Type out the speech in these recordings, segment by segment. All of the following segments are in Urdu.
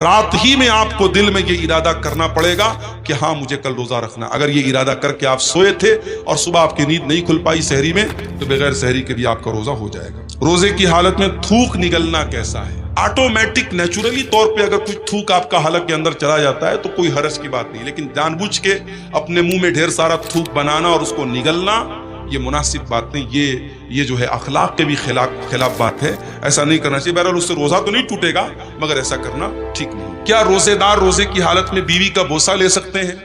رات ہی میں آپ کو دل میں یہ ارادہ کرنا پڑے گا کہ ہاں مجھے کل روزہ رکھنا. اگر یہ ارادہ کر کے آپ سوئے تھے اور صبح آپ کی نیند نہیں کھل پائی سحری میں، تو بغیر سحری کے بھی آپ کا روزہ ہو جائے گا. روزے کی حالت میں تھوک نگلنا کیسا ہے؟ آٹومیٹک نیچرلی طور پہ اگر کچھ تھوک آپ کا حلق کے اندر چلا جاتا ہے تو کوئی حرج کی بات نہیں، لیکن جان بوجھ کے اپنے منہ میں ڈھیر سارا تھوک بنانا اور اس کو نگلنا یہ مناسب بات نہیں. یہ جو ہے اخلاق کے بھی خلاف بات ہے. ایسا نہیں کرنا چاہیے. بہرحال اس سے روزہ تو نہیں ٹوٹے گا مگر ایسا کرنا ٹھیک نہیں. کیا روزے دار روزے کی حالت میں بیوی کا بوسہ لے سکتے ہیں؟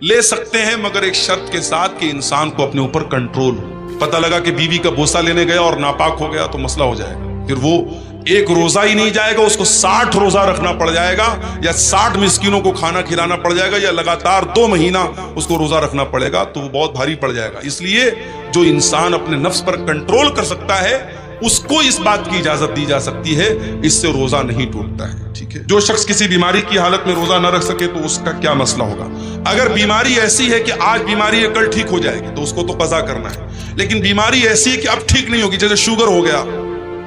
لے سکتے ہیں، مگر ایک شرط کے ساتھ کہ انسان کو اپنے اوپر کنٹرول ہو. پتہ لگا کہ بیوی کا بوسہ لینے گیا اور ناپاک ہو گیا تو مسئلہ ہو جائے گا. پھر وہ ایک روزہ ہی نہیں جائے گا، اس کو 60 روزہ رکھنا پڑ جائے گا، یا 60 مسکینوں کو کھانا کھلانا پڑ جائے گا، یا لگاتار 2 مہینہ اس کو روزہ رکھنا پڑے گا، تو وہ بہت بھاری پڑ جائے گا. اس لیے جو انسان اپنے نفس پر کنٹرول کر سکتا ہے اس کو اس بات کی اجازت دی جا سکتی ہے، اس سے روزہ نہیں ٹوٹتا ہے. ٹھیک ہے. جو شخص کسی بیماری کی حالت میں روزہ نہ رکھ سکے تو اس کا کیا مسئلہ ہوگا؟ اگر بیماری ایسی ہے کہ آج بیماری ہے کل ٹھیک ہو جائے گی تو اس کو تو قضا کرنا ہے. لیکن بیماری ایسی ہے کہ اب ٹھیک نہیں ہوگی، جیسے شوگر ہو گیا،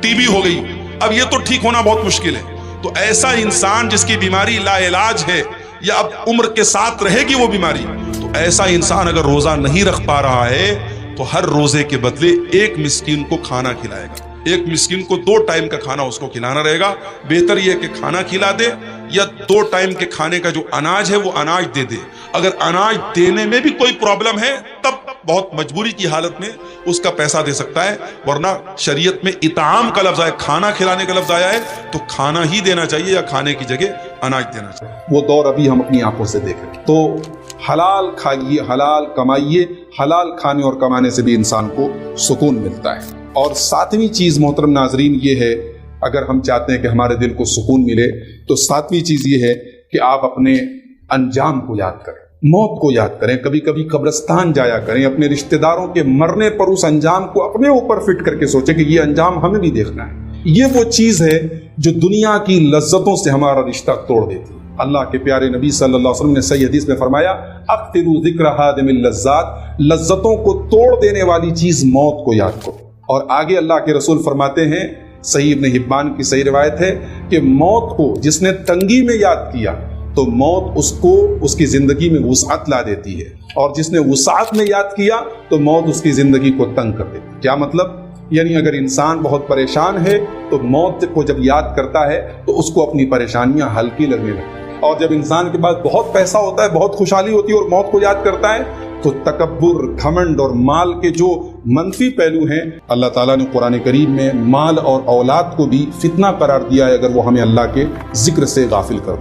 ٹی بی ہو گئی، اب یہ تو ٹھیک ہونا بہت مشکل ہے، تو ایسا انسان جس کی بیماری لا علاج ہے یا اب عمر کے ساتھ رہے گی وہ بیماری، تو ایسا انسان اگر روزہ نہیں رکھ پا رہا ہے تو ہر روزے کے بدلے ایک مسکین کو کھانا کھلائے گا. ایک مسکین کو 2 ٹائم کا کھانا اس کو کھلانا رہے گا. بہتر یہ کہ کھانا کھلا دے یا 2 ٹائم کے کھانے کا جو اناج ہے وہ اناج دے دے. اگر اناج دینے میں بھی کوئی پرابلم ہے تب بہت مجبوری کی حالت میں اس کا پیسہ دے سکتا ہے، ورنہ شریعت میں اطعام کا لفظ آیا، کھانا کھلانے کا لفظ آیا ہے تو کھانا ہی دینا چاہیے یا کھانے کی جگہ اناج دینا چاہیے. وہ دور ابھی ہم اپنی آنکھوں سے دیکھ رہے ہیں. تو حلال کھائیے، حلال کمائیے. حلال کھانے اور کمانے سے بھی انسان کو سکون ملتا ہے. اور 7ویں چیز محترم ناظرین یہ ہے، اگر ہم چاہتے ہیں کہ ہمارے دل کو سکون ملے تو 7ویں چیز یہ ہے کہ آپ اپنے انجام کو یاد کریں، موت کو یاد کریں. کبھی کبھی قبرستان جایا کریں، اپنے رشتہ داروں کے مرنے پر اس انجام کو اپنے اوپر فٹ کر کے سوچیں کہ یہ انجام ہمیں بھی دیکھنا ہے. یہ وہ چیز ہے جو دنیا کی لذتوں سے ہمارا رشتہ توڑ دیتی ہے. اللہ کے پیارے نبی صلی اللہ علیہ وسلم نے صحیح حدیث میں فرمایا، اکثروا ذکر ہادم اللذات، لذتوں کو توڑ دینے والی چیز موت کو یاد کرو. اور آگے اللہ کے رسول فرماتے ہیں، صحیح ابن حبان کی صحیح روایت ہے کہ موت کو جس نے تنگی میں یاد کیا تو موت اس کو اس کی زندگی میں وسعت لا دیتی ہے، اور جس نے وسعت میں یاد کیا تو موت اس کی زندگی کو تنگ کر دیتی ہے. کیا مطلب؟ یعنی اگر انسان بہت پریشان ہے تو موت کو جب یاد کرتا ہے تو اس کو اپنی پریشانیاں ہلکی لگنے لگتی ہیں. اور جب انسان کے پاس بہت پیسہ ہوتا ہے، بہت خوشحالی ہوتی ہے اور موت کو یاد کرتا ہے تو تکبر، گھمنڈ اور مال کے جو منفی پہلو ہیں، اللہ تعالیٰ نے قرآن کریم میں مال اور اولاد کو بھی فتنہ قرار دیا ہے اگر وہ ہمیں اللہ کے ذکر سے غافل کر دیں.